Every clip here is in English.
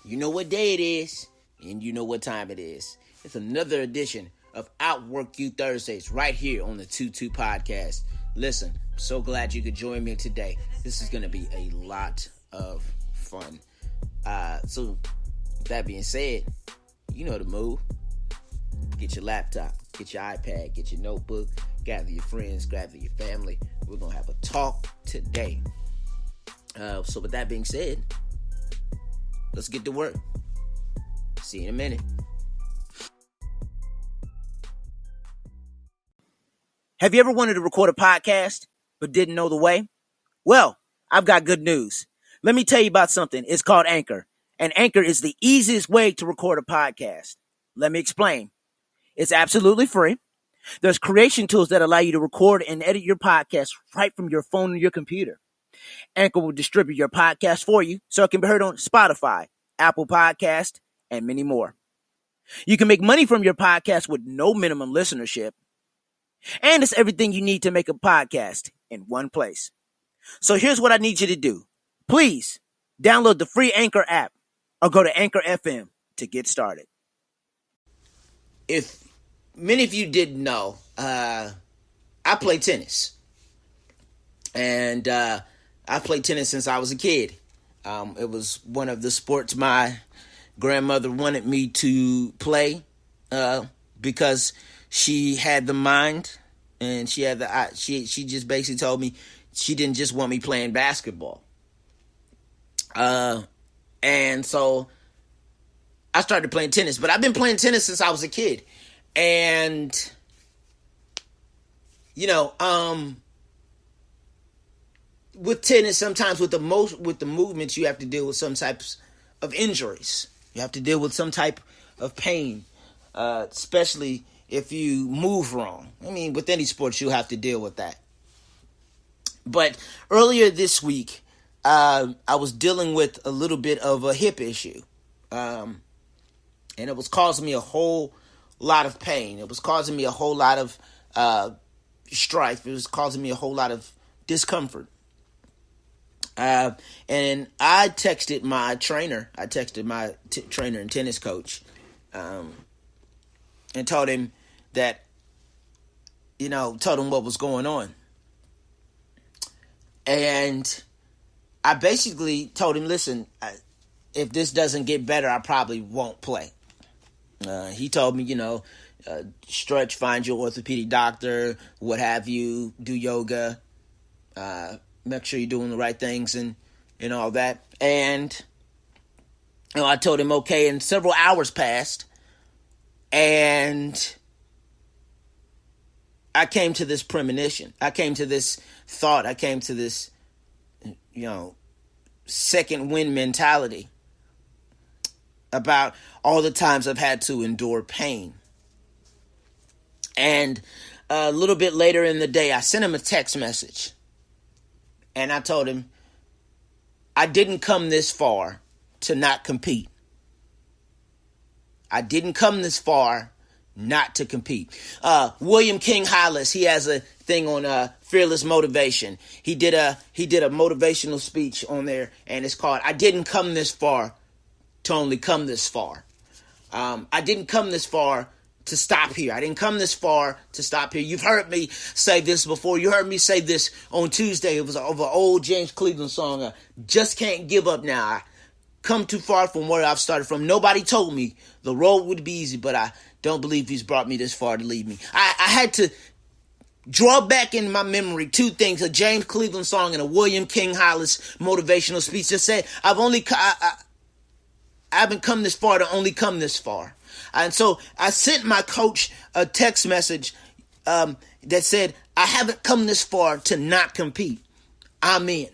You know what day it is, and you know what time it is. It's another edition of OUTWORK U Thursdays right here on the 22 podcast. Listen, I'm so glad you could join me today. This is going to be a lot of fun. So, with that being said, you know the move. Get your laptop, get your iPad, get your notebook, gather your friends, gather your family. We're going to have a talk today. So with that being said, let's get to work. See you in a minute. Have you ever wanted to record a podcast but didn't know the way? Well, I've got good news. Let me tell you about something. It's called Anchor. And Anchor is the easiest way to record a podcast. Let me explain. It's absolutely free. There's creation tools that allow you to record and edit your podcast right from your phone or your computer. Anchor will distribute your podcast for you so it can be heard on Spotify, Apple Podcast, and many more. You can make money from your podcast with no minimum listenership. And it's everything you need to make a podcast in one place. So here's what I need you to do. Please download the free Anchor app or go to Anchor FM to get started. If many of you didn't know, I play tennis. And I've played tennis since I was a kid. It was one of the sports my grandmother wanted me to play because she had the mind and she had the she just basically told me she didn't just want me playing basketball. And so I started playing tennis, but I've been playing tennis since I was a kid. And with tennis, sometimes with the movements, you have to deal with some types of injuries. You have to deal with some type of pain, especially if you move wrong. I mean, with any sports, you'll have to deal with that. But earlier this week, I was dealing with a little bit of a hip issue, and it was causing me a whole lot of pain. It was causing me a whole lot of strife. It was causing me a whole lot of discomfort. And I texted my trainer. I texted my trainer and tennis coach, and told him that, told him what was going on. And I basically told him, listen, if this doesn't get better, I probably won't play. He told me, stretch, find your orthopedic doctor, what have you, do yoga, make sure you're doing the right things and all that. And I told him, okay, and several hours passed. And I came to this premonition. I came to this thought. I came to this, second wind mentality about all the times I've had to endure pain. And a little bit later in the day, I sent him a text message. And I told him, I didn't come this far to not compete. I didn't come this far not to compete. William King Hollis, he has a thing on fearless motivation. He did a motivational speech on there, and it's called "I Didn't Come This Far to Only Come This Far." I didn't come this far to stop here. I didn't come this far to stop here. You've heard me say this before. You heard me say this on Tuesday. It was of an old James Cleveland song. Just can't give up now. I come too far from where I've started from. Nobody told me the road would be easy, but I don't believe he's brought me this far to leave me. I had to draw back in my memory two things: a James Cleveland song and a William King Hollis motivational speech that said, I haven't come this far to only come this far. And so I sent my coach a text message that said, I haven't come this far to not compete. I'm in.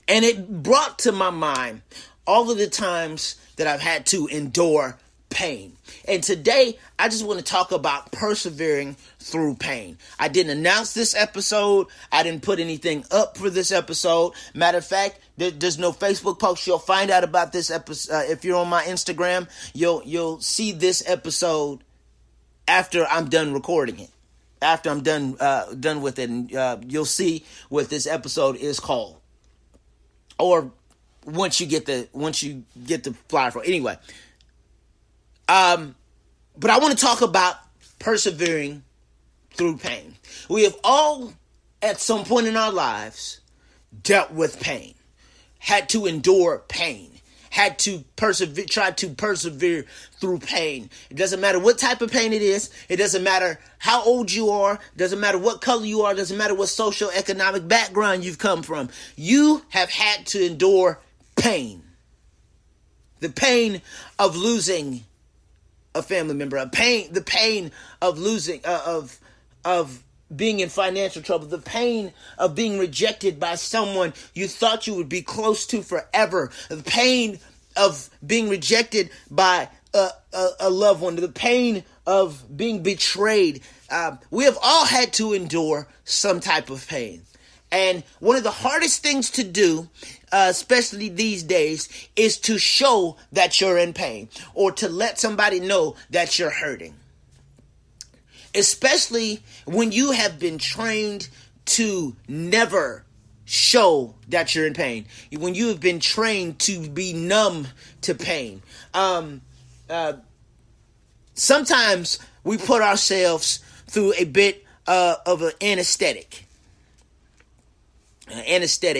And it brought to my mind all of the times that I've had to endure pain. And today, I just want to talk about persevering through pain. I didn't announce this episode. I didn't put anything up for this episode. Matter of fact, there's no Facebook post. You'll find out about this episode. If you're on my Instagram, you'll see this episode after I'm done recording it. After I'm done with it, and you'll see what this episode is called, or once you get the flyer for it. Anyway, but I want to talk about persevering through pain. We have all, at some point in our lives, dealt with pain, had to endure pain, had to persevere, tried to persevere through pain. It doesn't matter what type of pain it is. It doesn't matter how old you are. It doesn't matter what color you are. It doesn't matter what social economic background you've come from. You have had to endure pain. The pain of losing a family member, the pain of losing, of being in financial trouble, the pain of being rejected by someone you thought you would be close to forever, the pain of being rejected by a loved one, the pain of being betrayed. We have all had to endure some type of pain. And one of the hardest things to do, especially these days, is to show that you're in pain or to let somebody know that you're hurting. Especially when you have been trained to never show that you're in pain. When you have been trained to be numb to pain. Sometimes we put ourselves through a bit of an anesthetic.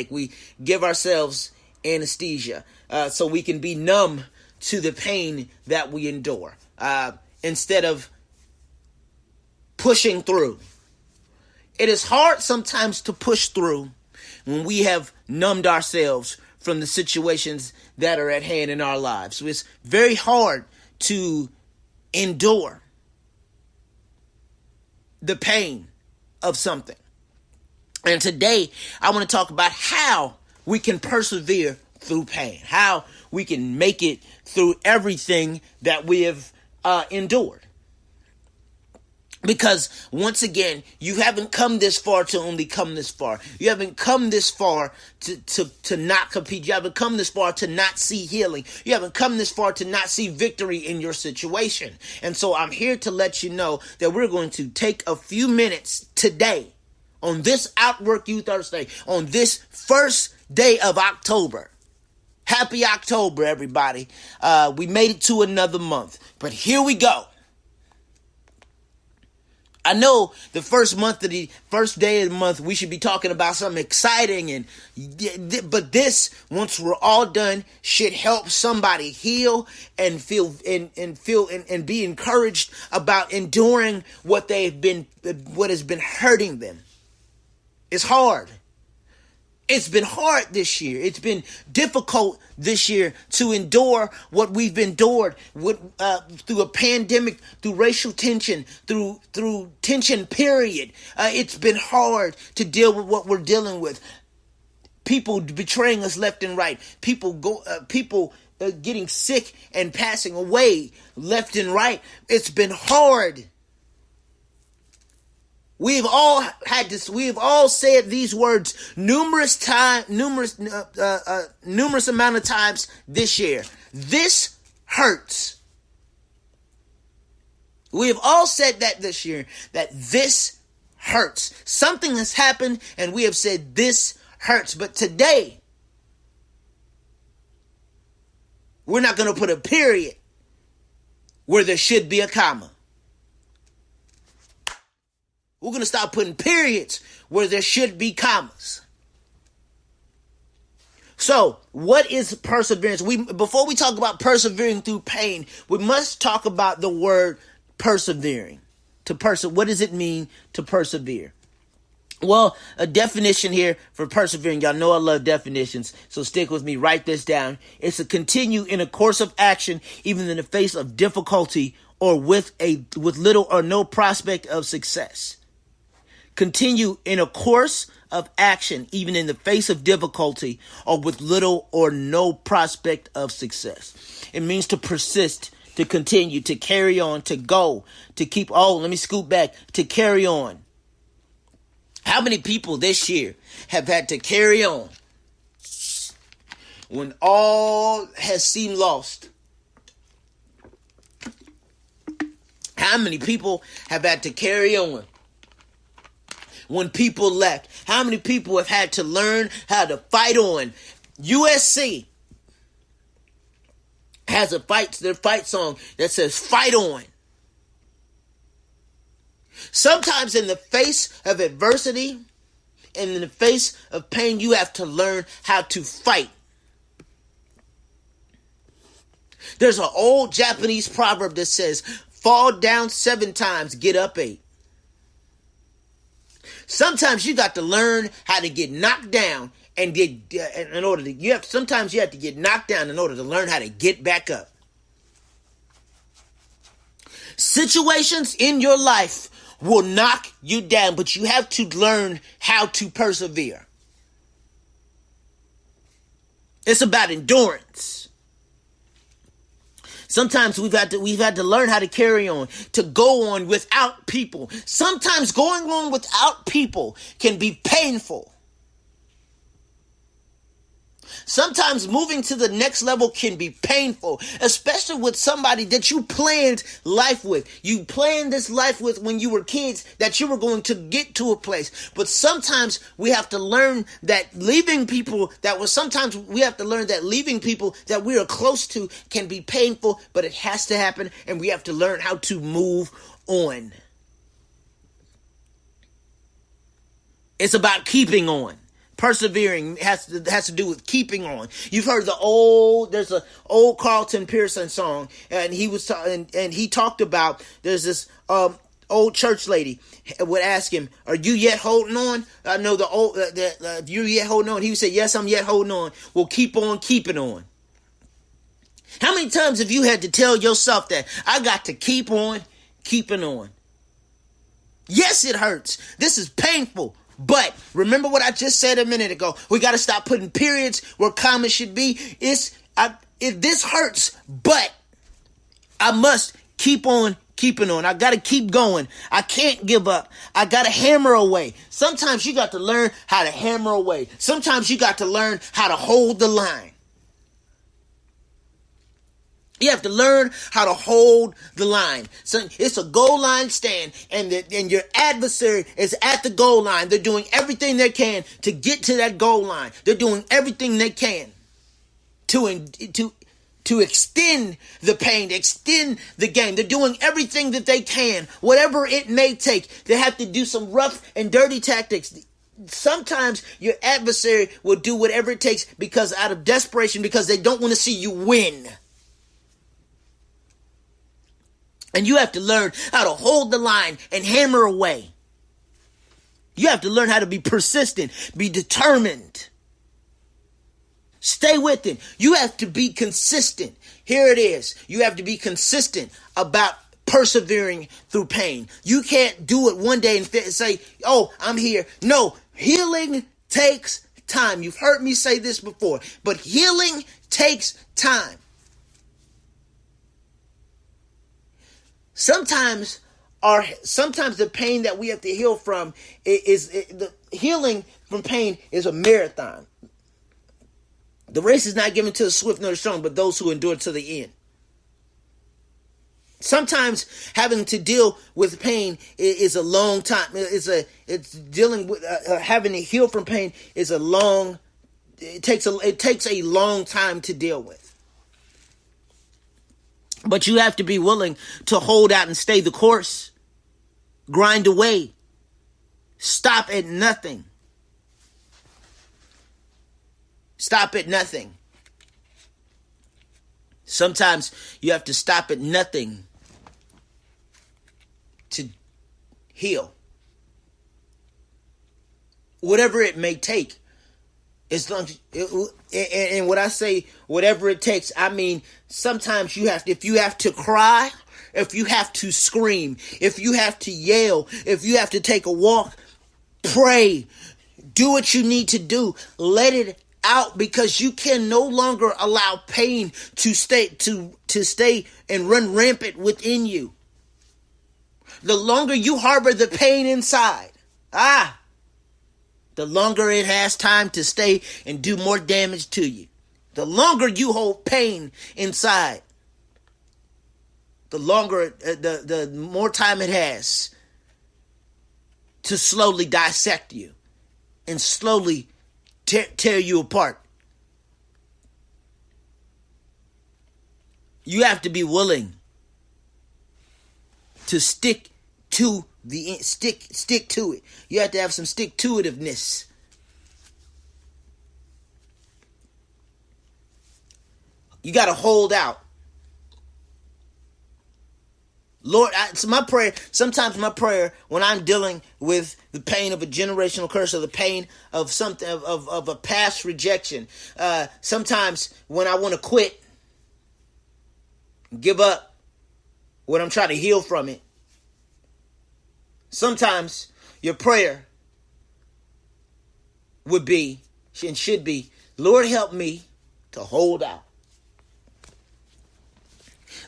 We give ourselves anesthesia so we can be numb to the pain that we endure instead of pushing through. It is hard sometimes to push through when we have numbed ourselves from the situations that are at hand in our lives. So it's very hard to endure the pain of something. And today, I want to talk about how we can persevere through pain, how we can make it through everything that we have endured. Because once again, you haven't come this far to only come this far. You haven't come this far to not compete. You haven't come this far to not see healing. You haven't come this far to not see victory in your situation. And so I'm here to let you know that we're going to take a few minutes today on this OUTWORK U Thursday, on this first day of October. Happy October, everybody. We made it to another month, but here we go. I know the first day of the month, we should be talking about something exciting, but this, once we're all done, should help somebody heal and feel and be encouraged about enduring what has been hurting them. It's hard. It's been hard this year. It's been difficult this year to endure what we've endured through a pandemic, through racial tension, through tension, period. It's been hard to deal with what we're dealing with. People betraying us left and right. People getting sick and passing away left and right. It's been hard. We've all said these words numerous amount of times this year. This hurts. We have all said that this year, that this hurts. Something has happened and we have said this hurts. But today, we're not going to put a period where there should be a comma. We're going to stop putting periods where there should be commas. So, what is perseverance? Before we talk about persevering through pain, we must talk about the word persevering. What does it mean to persevere? Well, a definition here for persevering. Y'all know I love definitions, so stick with me. Write this down. It's to continue in a course of action, even in the face of difficulty or with little or no prospect of success. Continue in a course of action, even in the face of difficulty or with little or no prospect of success. It means to persist, to continue, to carry on, to go, to keep. Let me scoot back, to carry on. How many people this year have had to carry on when all has seemed lost? How many people have had to carry on when people left? How many people have had to learn how to fight on? USC, has their fight song that says, fight on. Sometimes in the face of adversity and in the face of pain, you have to learn how to fight. There's an old Japanese proverb that says, fall down 7 times, get up 8. Sometimes you got to learn how to get knocked down and sometimes you have to get knocked down in order to learn how to get back up. Situations in your life will knock you down, but you have to learn how to persevere. It's about endurance. Sometimes we've had to learn how to carry on, to go on without people. Sometimes going on without people can be painful. Sometimes moving to the next level can be painful, especially with somebody that you planned life with. You planned this life with when you were kids that you were going to get to a place. But sometimes we have to learn that leaving people that we are close to can be painful, but it has to happen, and we have to learn how to move on. It's about keeping on. Persevering has to do with keeping on. You've heard there's an old Carlton Pearson song, and he talked about, there's this old church lady would ask him, "Are you yet holding on?" I know you yet holding on. He would say, "Yes, I'm yet holding on." Well, keep on keeping on. How many times have you had to tell yourself that I got to keep on keeping on? Yes, it hurts. This is painful. But remember what I just said a minute ago. We got to stop putting periods where commas should be. If this hurts, but I must keep on keeping on. I got to keep going. I can't give up. I got to hammer away. Sometimes you got to learn how to hammer away. Sometimes you got to learn how to hold the line. You have to learn how to hold the line. So it's a goal line stand, and your adversary is at the goal line. They're doing everything they can to get to that goal line. They're doing everything they can to extend the pain, to extend the game. They're doing everything that they can, whatever it may take. They have to do some rough and dirty tactics. Sometimes your adversary will do whatever it takes because out of desperation, because they don't want to see you win. And you have to learn how to hold the line and hammer away. You have to learn how to be persistent, be determined. Stay with it. You have to be consistent. Here it is. You have to be consistent about persevering through pain. You can't do it one day and say, "Oh, I'm here." No, healing takes time. You've heard me say this before, but healing takes time. Sometimes the pain that we have to heal from the healing from pain is a marathon. The race is not given to the swift nor the strong, but those who endure to the end. Sometimes having to deal with pain is a long time. It's dealing with having to heal from pain is a long. It takes a long time to deal with. But you have to be willing to hold out and stay the course. Grind away. Stop at nothing. Stop at nothing. Sometimes you have to stop at nothing to heal. Whatever it may take. And when I say whatever it takes, I mean sometimes if you have to cry, if you have to scream, if you have to yell, if you have to take a walk, pray, do what you need to do, let it out, because you can no longer allow pain to stay and run rampant within you. The longer you harbor the pain inside, the longer it has time to stay and do more damage to you. The longer you hold pain inside, the longer, the more time it has to slowly dissect you and slowly tear you apart. You have to be willing to stick to stick to it. You have to have some stick-to-itiveness. You got to hold out. Lord, sometimes my prayer when I'm dealing with the pain of a generational curse or the pain of something of a past rejection, sometimes when I want to quit, give up when I'm trying to heal from it, sometimes your prayer would be and should be, Lord, help me to hold out.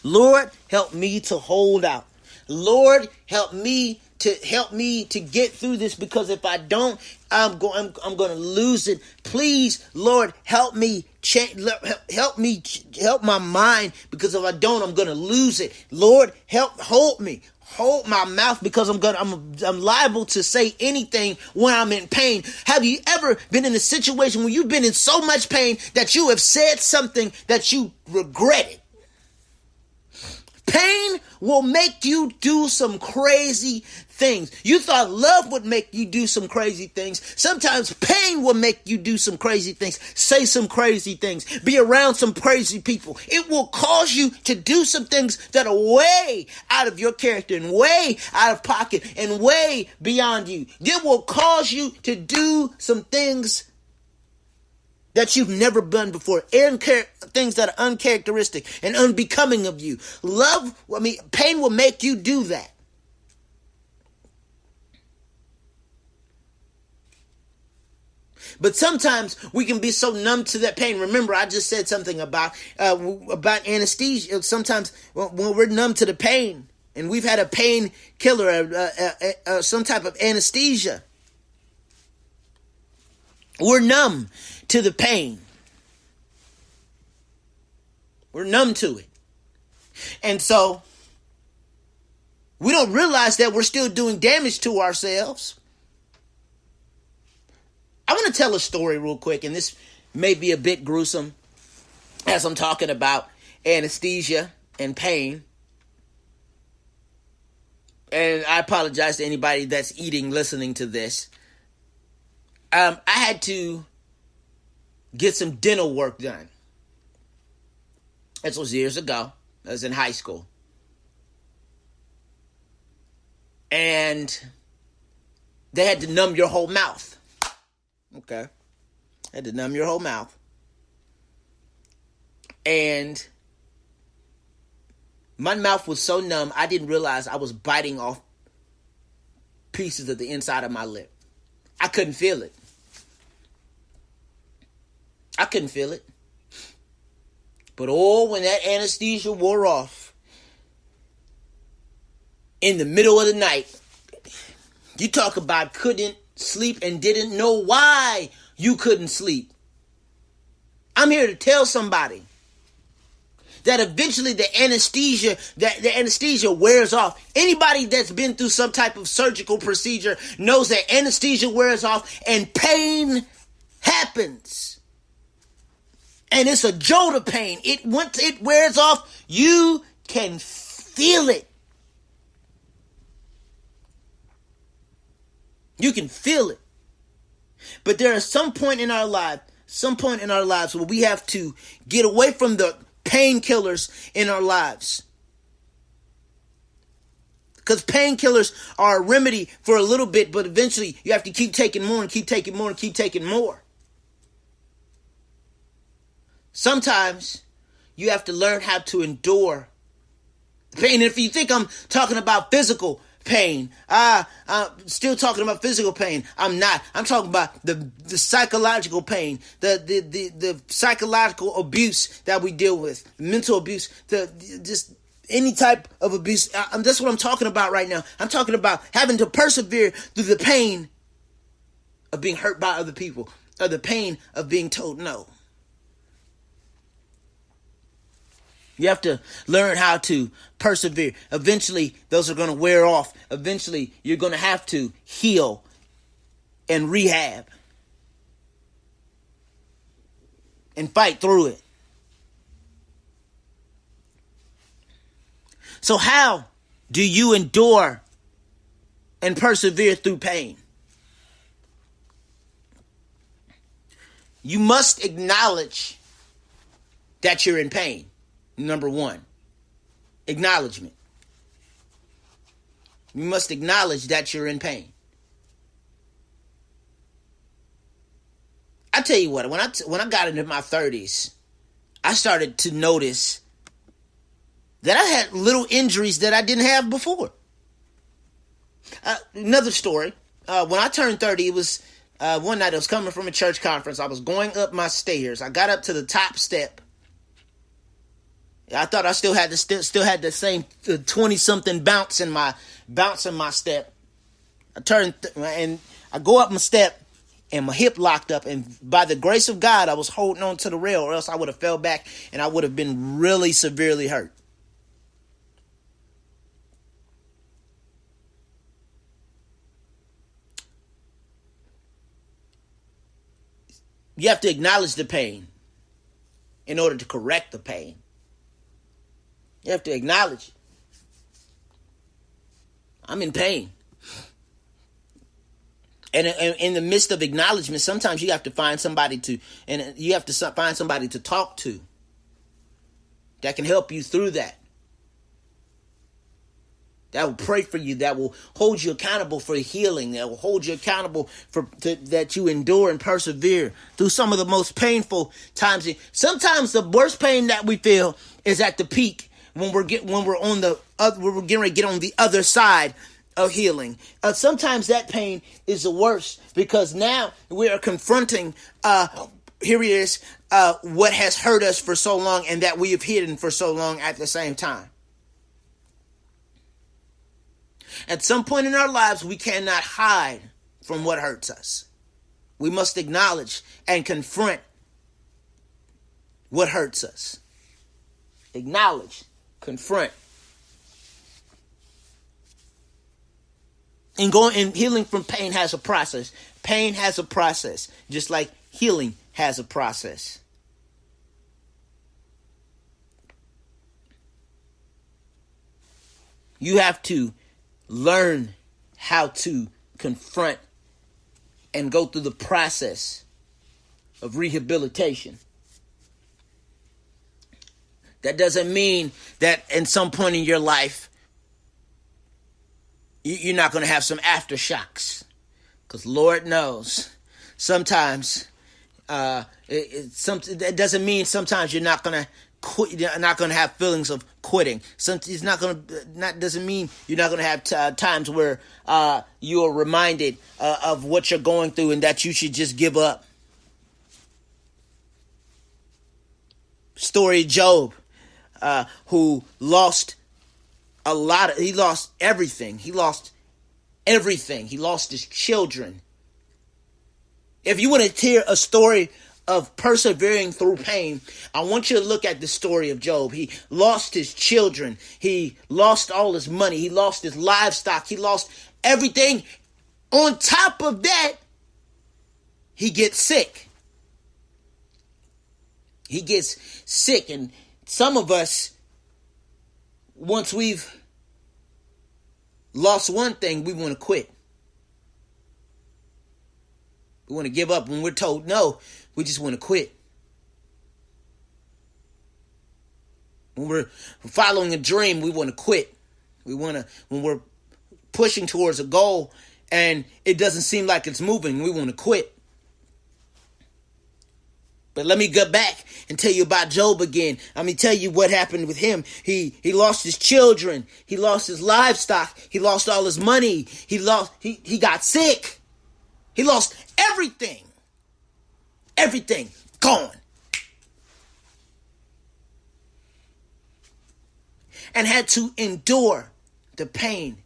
Lord, help me to hold out. Lord, help me to get through this, because if I don't, I'm going to lose it. Please, Lord, help me help my mind, because if I don't, I'm going to lose it. Lord, hold my mouth, because I'm liable to say anything when I'm in pain. Have you ever been in a situation where you've been in so much pain that you have said something that you regretted? Pain will make you do some crazy things. You thought love would make you do some crazy things. Sometimes pain will make you do some crazy things. Say some crazy things. Be around some crazy people. It will cause you to do some things that are way out of your character and way out of pocket and way beyond you. It will cause you to do some things that you've never done before, things that are uncharacteristic and unbecoming of you. Pain will make you do that. But sometimes we can be so numb to that pain. Remember, I just said something about anesthesia. Sometimes when we're numb to the pain and we've had a pain killer, some type of anesthesia, we're numb to the pain. We're numb to it. And so we don't realize that we're still doing damage to ourselves. I want to tell a story real quick, and this may be a bit gruesome as I'm talking about anesthesia and pain. And I apologize to anybody that's eating listening to this. I had to get some dental work done. This was years ago. I was in high school. And they had to numb your whole mouth. Okay. Had to numb your whole mouth. And my mouth was so numb, I didn't realize I was biting off pieces of the inside of my lip. I couldn't feel it. But when that anesthesia wore off, in the middle of the night, you talk about couldn't sleep and didn't know why you couldn't sleep. I'm here to tell somebody that eventually the anesthesia wears off. Anybody that's been through some type of surgical procedure knows that anesthesia wears off and pain happens. And it's a jolt of pain. Once it wears off, you can feel it. You can feel it. But there is some point in our lives where we have to get away from the painkillers in our lives. Because painkillers are a remedy for a little bit, but eventually you have to keep taking more and keep taking more and keep taking more. Sometimes you have to learn how to endure pain. If you think I'm talking about physical pain, I'm still talking about physical pain. I'm not. I'm talking about the psychological pain, the psychological abuse that we deal with, mental abuse, just any type of abuse. That's what I'm talking about right now. I'm talking about having to persevere through the pain of being hurt by other people, or the pain of being told no. You have to learn how to persevere. Eventually, those are going to wear off. Eventually, you're going to have to heal and rehab and fight through it. So how do you endure and persevere through pain? You must acknowledge that you're in pain. Number one, acknowledgement. You must acknowledge that you're in pain. I tell you what, when I got into my 30s, I started to notice that I had little injuries that I didn't have before. Another story. When I turned 30, it was one night I was coming from a church conference. I was going up my stairs. I got up to the top step. I thought I still had the same 20-something bounce in my step. I turned and I go up my step, and my hip locked up. And by the grace of God, I was holding on to the rail, or else I would have fell back and I would have been really severely hurt. You have to acknowledge the pain in order to correct the pain. You have to acknowledge it. I'm in pain. And in the midst of acknowledgement, sometimes you have to find somebody to talk to that can help you through that. That will pray for you, that will hold you accountable for healing, that will hold you accountable that you endure and persevere through some of the most painful times. Sometimes the worst pain that we feel is at the peak when we're getting ready to get on the other side of healing. Sometimes that pain is the worst because now we are confronting what has hurt us for so long and that we have hidden for so long at the same time. At some point in our lives, we cannot hide from what hurts us. We must acknowledge and confront what hurts us. Acknowledge, confront. And healing from pain has a process. Pain has a process, just like healing has a process. You have to learn how to confront and go through the process of rehabilitation. That doesn't mean that in some point in your life, you're not going to have some aftershocks. Because Lord knows, sometimes, it doesn't mean sometimes you're not going to quit. You're not going to have feelings of quitting. Doesn't mean you're not going to have times where you are reminded of what you're going through and that you should just give up. Story of Job, who lost he lost everything. He lost everything. He lost his children. If you want to hear a story of persevering through pain, I want you to look at the story of Job. He lost his children. He lost all his money. He lost his livestock. He lost everything. On top of that, he gets sick. He gets sick. And some of us, once we've lost one thing, we want to quit. We want to give up. When we're told no, we just want to quit. When we're following a dream, we want to quit. When we're pushing towards a goal and it doesn't seem like it's moving, we want to quit. But let me go back and tell you about Job again. Let me tell you what happened with him. He lost his children. He lost his livestock. He lost all his money. He got sick. He lost everything. Everything gone. And had to endure the pain.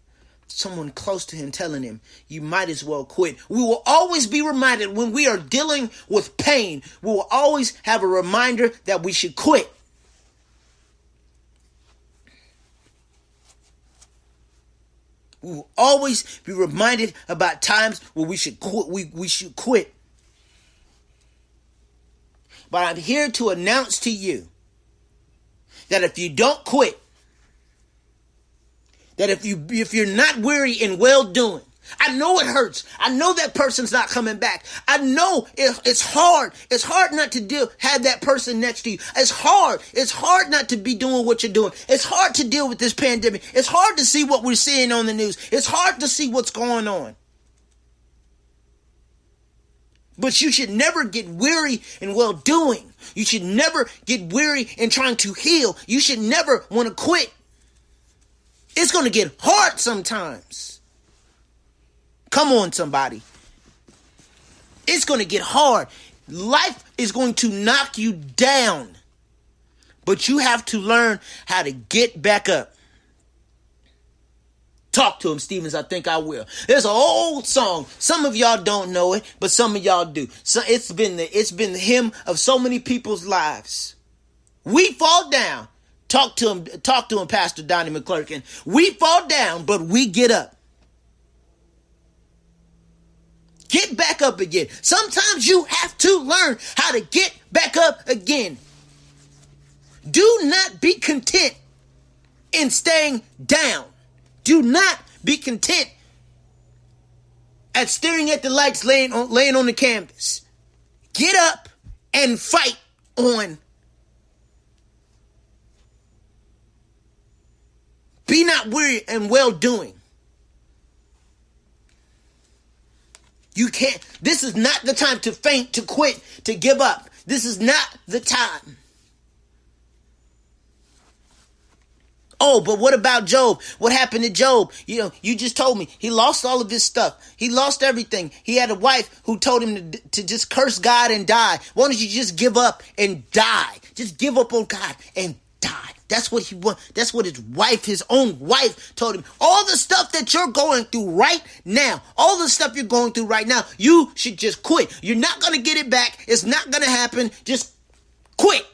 Someone close to him telling him, you might as well quit. We will always be reminded when we are dealing with pain. We will always have a reminder that we should quit. We will always be reminded about times where we should quit. We should quit. But I'm here to announce to you that if you don't quit, that if you're not weary in well doing, I know it hurts. I know that person's not coming back. I know it's hard. It's hard not to have that person next to you. It's hard. It's hard not to be doing what you're doing. It's hard to deal with this pandemic. It's hard to see what we're seeing on the news. It's hard to see what's going on. But you should never get weary in well doing. You should never get weary in trying to heal. You should never want to quit. It's going to get hard sometimes. Come on, somebody. It's going to get hard. Life is going to knock you down. But you have to learn how to get back up. Talk to him, Stevens. I think I will. There's an old song. Some of y'all don't know it, but some of y'all do. So it's been the hymn of so many people's lives. We fall down. Talk to him, Pastor Donnie McClurkin. We fall down, but we get up. Get back up again. Sometimes you have to learn how to get back up again. Do not be content in staying down. Do not be content at staring at the lights laying on the canvas. Get up and fight on. Be not weary and well doing. You can't. This is not the time to faint, to quit, to give up. This is not the time. Oh, but what about Job? What happened to Job? You just told me he lost all of his stuff. He lost everything. He had a wife who told him to just curse God and die. Why don't you just give up and die? Just give up on God and die. That's what he want. That's what his own wife told him. All the stuff that you're going through right now, you should just quit. You're not going to get it back. It's not going to happen. Just quit.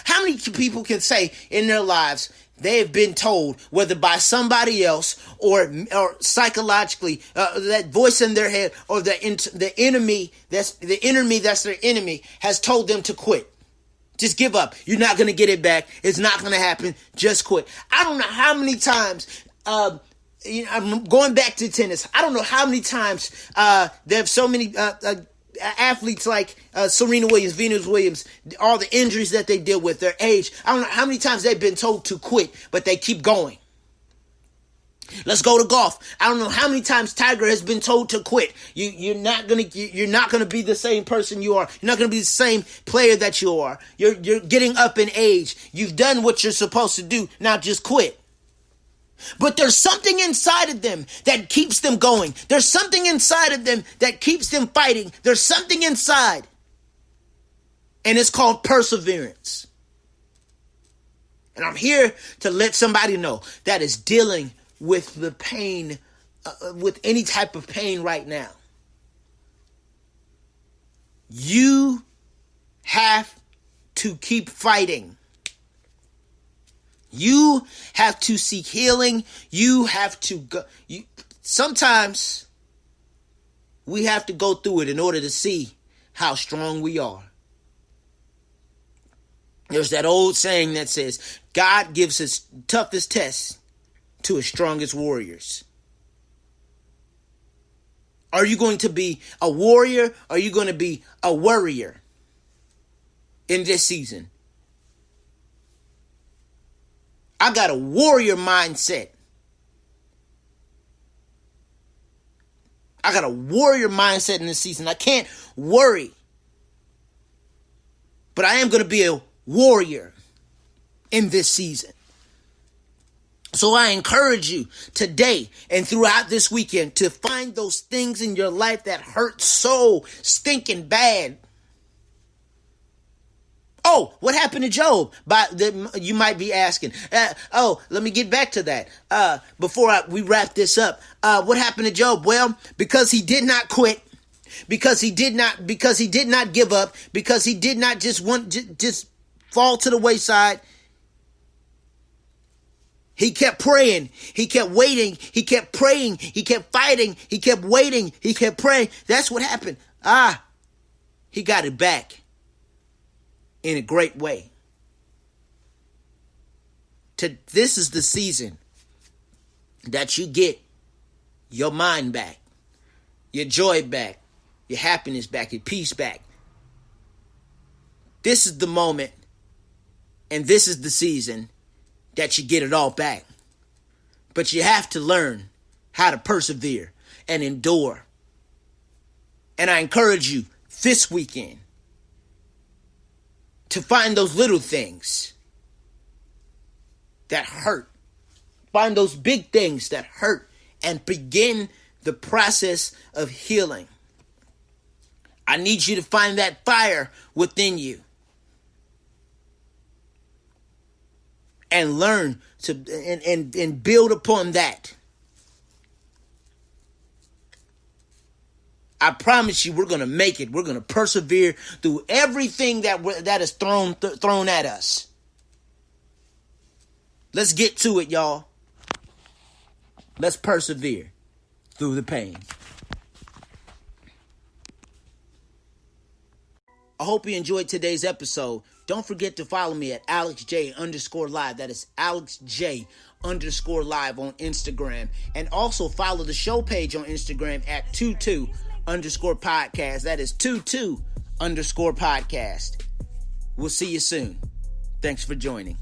How many people can say in their lives they have been told, whether by somebody else or psychologically, that voice in their head, or the enemy that's their enemy has told them to quit? Just give up. You're not going to get it back. It's not going to happen. Just quit. I don't know how many times, I'm going back to tennis. I don't know how many times there have so many athletes like Serena Williams, Venus Williams, all the injuries that they deal with, their age. I don't know how many times they've been told to quit, but they keep going. Let's go to golf. I don't know how many times Tiger has been told to quit. You're not gonna be the same person you are. You're not gonna be the same player that you are. You're getting up in age. You've done what you're supposed to do. Now just quit. But there's something inside of them that keeps them going. There's something inside of them that keeps them fighting. There's something inside. And it's called perseverance. And I'm here to let somebody know that is dealing with the pain, with any type of pain right now. You have to keep fighting. You have to seek healing. You have to go. Sometimes we have to go through it in order to see how strong we are. There's that old saying that says, God gives his toughest tests to his strongest warriors. Are you going to be a warrior? Or are you going to be a worrier in this season? I got a warrior mindset. I got a warrior mindset in this season. I can't worry. But I am going to be a warrior in this season. So I encourage you today and throughout this weekend to find those things in your life that hurt so stinking bad. Oh, what happened to Job? You might be asking. Let me get back to that. Before we wrap this up, what happened to Job? Well, because he did not quit, because he did not give up, because he did not just fall to the wayside. He kept praying. He kept waiting. He kept praying. He kept fighting. He kept waiting. He kept praying. That's what happened. He got it back in a great way. This is the season that you get your mind back, your joy back, your happiness back, your peace back. This is the moment and this is the season that you get it all back. But you have to learn how to persevere and endure. And I encourage you this weekend to find those little things that hurt. Find those big things that hurt and begin the process of healing. I need you to find that fire within you and learn to and build upon that. I promise you, we're going to make it. We're going to persevere through everything that is thrown at us. Let's get to it, y'all. Let's persevere through the pain. I hope you enjoyed today's episode. Don't forget to follow me at AlexJ_Live. That is AlexJ_Live on Instagram. And also follow the show page on Instagram at 22_podcast. That is 22_podcast. We'll see you soon. Thanks for joining.